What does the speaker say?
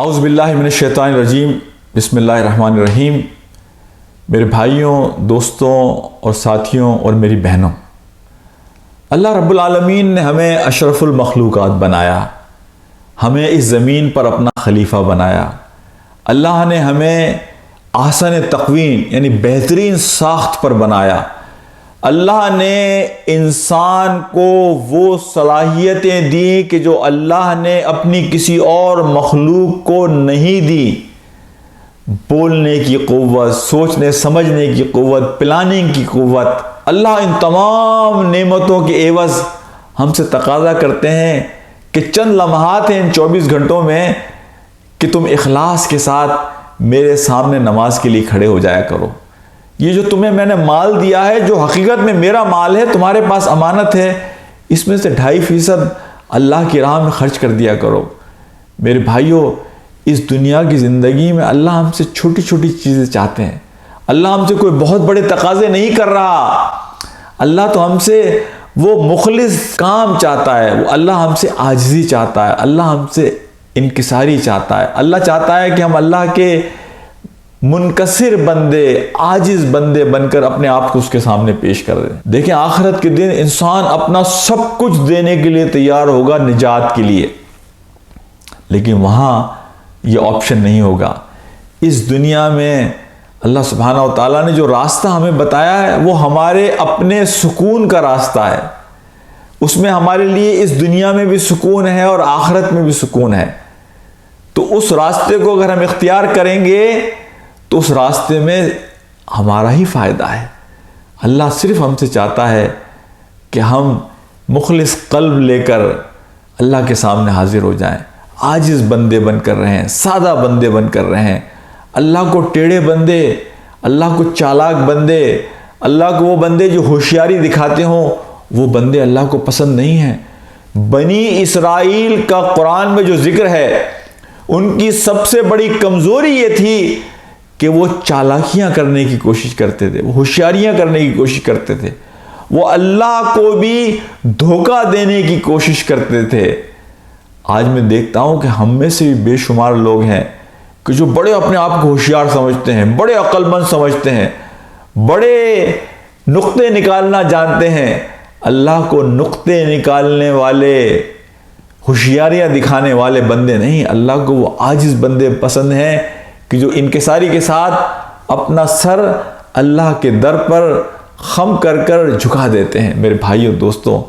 اعوذ باللہ من الشیطان الرجیم، بسم اللہ الرحمن الرحیم۔ میرے بھائیوں، دوستوں اور ساتھیوں اور میری بہنوں، اللہ رب العالمین نے ہمیں اشرف المخلوقات بنایا، ہمیں اس زمین پر اپنا خلیفہ بنایا۔ اللہ نے ہمیں احسن تقویم یعنی بہترین ساخت پر بنایا۔ اللہ نے انسان کو وہ صلاحیتیں دیں کہ جو اللہ نے اپنی کسی اور مخلوق کو نہیں دی۔ بولنے کی قوت، سوچنے سمجھنے کی قوت، پلاننگ کی قوت۔ اللہ ان تمام نعمتوں کے عوض ہم سے تقاضا کرتے ہیں کہ چند لمحات ہیں ان 24 گھنٹوں میں کہ تم اخلاص کے ساتھ میرے سامنے نماز کے لیے کھڑے ہو جایا کرو۔ یہ جو تمہیں میں نے مال دیا ہے، جو حقیقت میں میرا مال ہے، تمہارے پاس امانت ہے، اس میں سے 2.5% اللہ کی راہ میں خرچ کر دیا کرو۔ میرے بھائیوں، اس دنیا کی زندگی میں اللہ ہم سے چھوٹی چھوٹی چیزیں چاہتے ہیں۔ اللہ ہم سے کوئی بہت بڑے تقاضے نہیں کر رہا۔ اللہ تو ہم سے وہ مخلص کام چاہتا ہے، وہ اللہ ہم سے عاجزی چاہتا ہے، اللہ ہم سے انکساری چاہتا ہے۔ اللہ چاہتا ہے کہ ہم اللہ کے منکسر بندے، عاجز بندے بن کر اپنے آپ کو اس کے سامنے پیش کر دیں۔ دیکھیں، آخرت کے دن انسان اپنا سب کچھ دینے کے لیے تیار ہوگا نجات کے لیے، لیکن وہاں یہ آپشن نہیں ہوگا۔ اس دنیا میں اللہ سبحانہ و تعالیٰ نے جو راستہ ہمیں بتایا ہے وہ ہمارے اپنے سکون کا راستہ ہے۔ اس میں ہمارے لیے اس دنیا میں بھی سکون ہے اور آخرت میں بھی سکون ہے۔ تو اس راستے کو اگر ہم اختیار کریں گے تو اس راستے میں ہمارا ہی فائدہ ہے۔ اللہ صرف ہم سے چاہتا ہے کہ ہم مخلص قلب لے کر اللہ کے سامنے حاضر ہو جائیں، عاجز بندے بن کر رہیں، سادہ بندے بن کر رہیں۔ اللہ کو ٹیڑھے بندے، اللہ کو چالاک بندے، اللہ کو وہ بندے جو ہوشیاری دکھاتے ہوں، وہ بندے اللہ کو پسند نہیں ہیں۔ بنی اسرائیل کا قرآن میں جو ذکر ہے، ان کی سب سے بڑی کمزوری یہ تھی کہ وہ چالاکیاں کرنے کی کوشش کرتے تھے، وہ ہوشیاریاں کرنے کی کوشش کرتے تھے، وہ اللہ کو بھی دھوکہ دینے کی کوشش کرتے تھے۔ آج میں دیکھتا ہوں کہ ہم میں سے بھی بے شمار لوگ ہیں کہ جو بڑے اپنے آپ کو ہوشیار سمجھتے ہیں، بڑے عقل مند سمجھتے ہیں، بڑے نقطے نکالنا جانتے ہیں۔ اللہ کو نقطے نکالنے والے، ہوشیاریاں دکھانے والے بندے نہیں، اللہ کو وہ عاجز بندے پسند ہیں کہ جو انکساری کے ساتھ اپنا سر اللہ کے در پر خم کر کر جھکا دیتے ہیں۔ میرے بھائیوں، دوستوں،